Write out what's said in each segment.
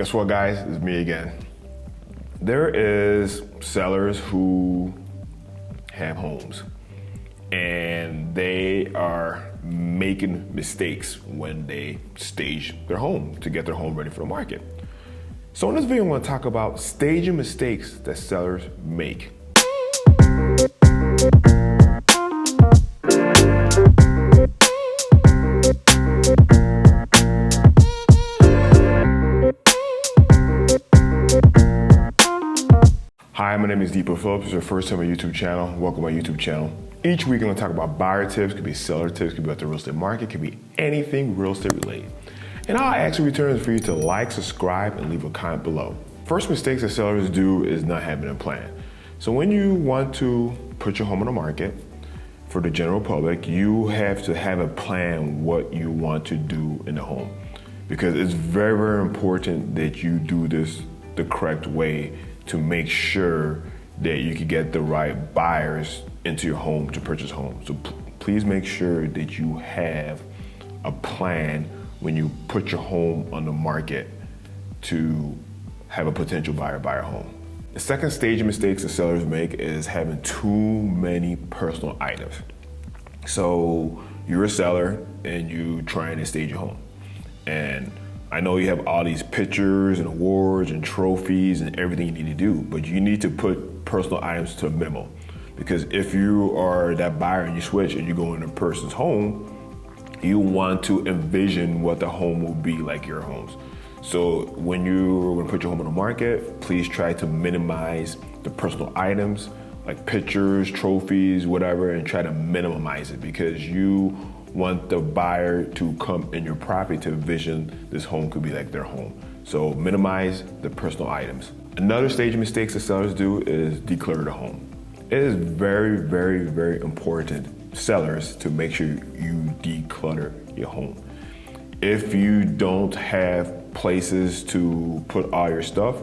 Guess what, guys? It's me again. There is sellers who have homes and they are making mistakes when they stage their home to get their home ready for the market. So in this video, I want to talk about staging mistakes that sellers make. Hi, my name is dipo.phillips. It's your first time on my YouTube channel. Welcome to my YouTube channel. Each week I'm going to talk about buyer tips, could be seller tips, could be about the real estate market, could be anything real estate related. And all I ask in return is for you to like, subscribe, and leave a comment below. First mistakes that sellers do is not having a plan. So when you want to put your home on the market for the general public, you have to have a plan what you want to do in the home. Because it's very, very important that you do this the correct way to make sure that you can get the right buyers into your home to purchase homes. So please make sure that you have a plan when you put your home on the market to have a potential buyer buy your home. The second stage of mistakes that sellers make is having too many personal items. So you're a seller and you trying to stage your home. And I know you have all these pictures and awards and trophies and everything you need to do, but you need to put personal items to a minimum. Because if you are that buyer and you switch and you go in a person's home, you want to envision what the home will be like your homes. So when you're gonna put your home on the market, please try to minimize the personal items like pictures, trophies, whatever, and try to minimize it because you want the buyer to come in your property to envision this home could be like their home. So minimize the personal items. Another stage of mistakes that sellers do is declutter the home. It is very, very, very important, sellers, to make sure you declutter your home. If you don't have places to put all your stuff,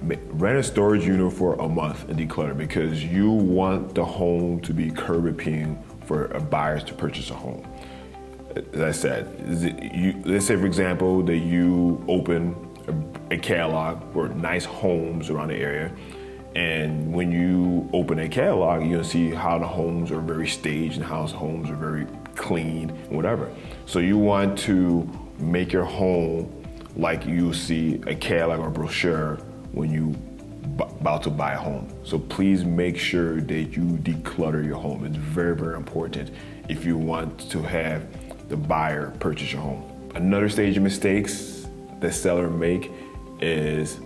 rent a storage unit for a month and declutter because you want the home to be curb appealing for buyers to purchase a home. As I said, let's say for example that you open a catalog for nice homes around the area, and when you open a catalog, you're gonna see how the homes are very staged and how the homes are very clean and whatever. So you want to make your home like you see a catalog or brochure when you about to buy a home. So please make sure that you declutter your home. It's very, very important if you want to have the buyer purchase your home. Another stage of mistakes that sellers make is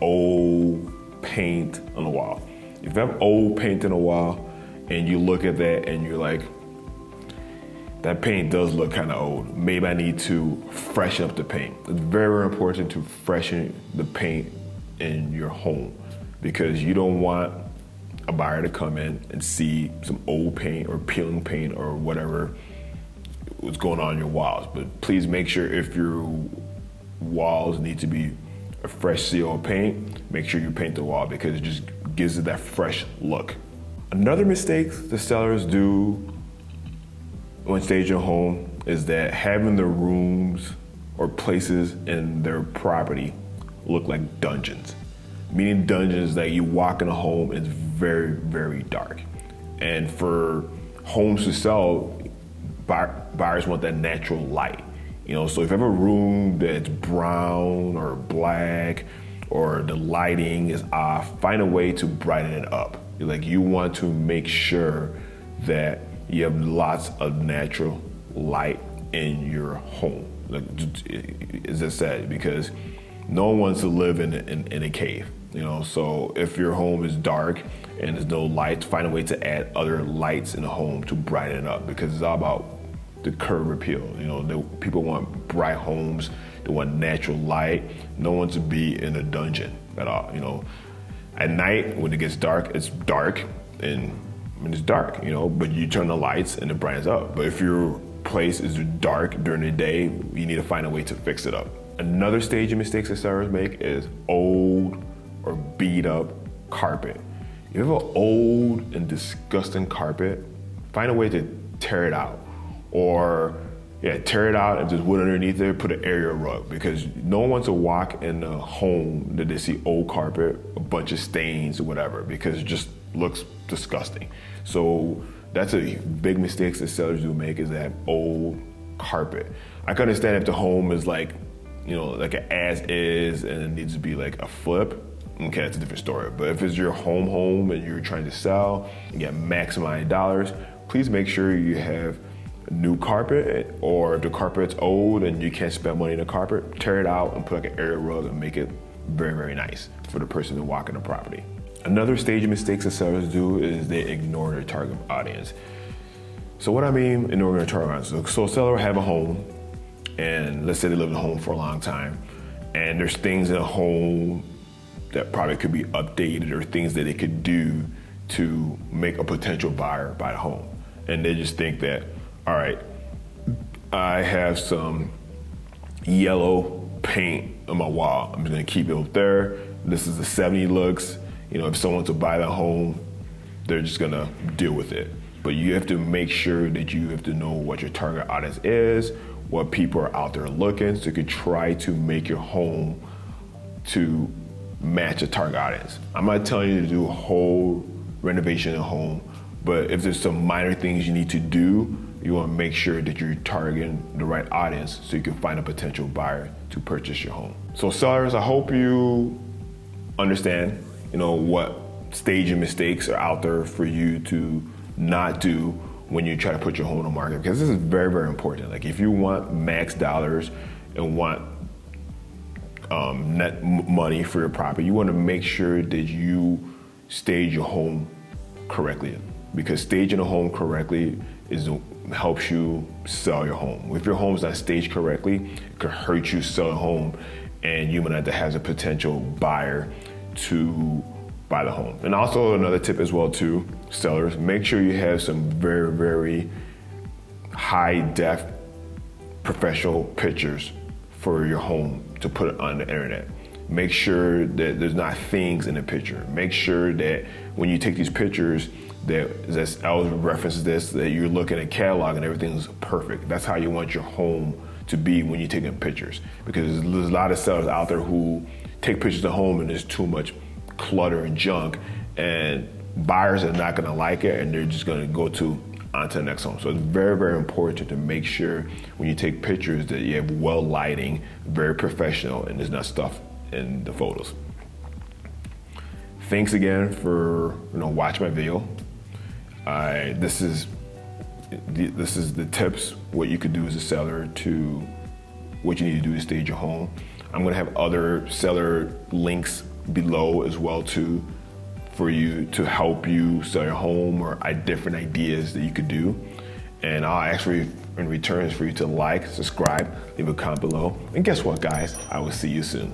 old paint on the wall. If you have old paint on the wall and you look at that and you're like, that paint does look kind of old. Maybe I need to freshen up the paint. It's very, very important to freshen the paint in your home because you don't want a buyer to come in and see some old paint or peeling paint or whatever what's going on in your walls. But please make sure if your walls need to be a fresh seal of paint, make sure you paint the wall because it just gives it that fresh look. Another mistake the sellers do when staging a home is that having the rooms or places in their property look like dungeons. Meaning dungeons that you walk in a home and it's very, very dark. And for homes to sell, buyers want that natural light. You know, so if you have a room that's brown or black or the lighting is off, find a way to brighten it up. Like you want to make sure that you have lots of natural light in your home. Like, as I said, because no one wants to live in a cave, you know. So if your home is dark and there's no lights, find a way to add other lights in the home to brighten it up because it's all about the curb appeal. You know, people want bright homes, they want natural light. No one to be in a dungeon at all, you know. At night, when it gets dark, it's dark and when it's dark, you know, but you turn the lights and it brightens up. But if your place is dark during the day, you need to find a way to fix it up. Another stage of mistakes that sellers make is old or beat up carpet. If you have an old and disgusting carpet, find a way to tear it out or Yeah, tear it out and just wood underneath it, put an area rug, because no one wants to walk in a home that they see old carpet, a bunch of stains or whatever, because it just looks disgusting. So that's a big mistake that sellers do make, is that old carpet. I can understand if the home is like, you know, like an as is and it needs to be like a flip. Okay, that's a different story. But if it's your home and you're trying to sell and get maximized dollars, please make sure you have new carpet, or if the carpet's old and you can't spend money on the carpet, tear it out and put like an area rug and make it very, very nice for the person to walk in the property. Another stage of mistakes that sellers do is they ignore their target audience. So what I mean ignoring their target audience, so a seller will have a home, and let's say they live in a home for a long time, and there's things in a home that probably could be updated, or things that they could do to make a potential buyer buy the home. And they just think that, all right, I have some yellow paint on my wall, I'm just gonna keep it up there. This is the 70 looks. You know, if someone to buy the home, they're just gonna deal with it. But you have to make sure that you have to know what your target audience is, what people are out there looking, so you can try to make your home to match a target audience. I'm not telling you to do a whole renovation in a home, but if there's some minor things you need to do, you want to make sure that you're targeting the right audience so you can find a potential buyer to purchase your home. So sellers, I hope you understand, you know, what stage of mistakes are out there for you to not do when you try to put your home on the market, because this is very, very important. Like, if you want max dollars and want net money for your property, you want to make sure that you stage your home correctly, because staging a home correctly helps you sell your home. If your home's not staged correctly, it could hurt you selling a home, and you might not have a potential buyer to buy the home. And also another tip as well to sellers, make sure you have some very, very high def professional pictures for your home to put it on the internet. Make sure that there's not things in the picture. Make sure that when you take these pictures, that, as I always reference this, that you're looking at catalog and everything's perfect. That's how you want your home to be when you're taking pictures. Because there's a lot of sellers out there who take pictures of home and there's too much clutter and junk, and buyers are not gonna like it, and they're just gonna go onto the next home. So it's very, very important to make sure when you take pictures that you have well lighting, very professional, and there's not stuff in the photos. Thanks again for watching my video. This is the tips, what you could do as a seller to what you need to do to stage your home. I'm gonna have other seller links below as well too, for you to help you sell your home, or different ideas that you could do. And I'll actually, in return, is for you to like, subscribe, leave a comment below. And guess what, guys? I will see you soon.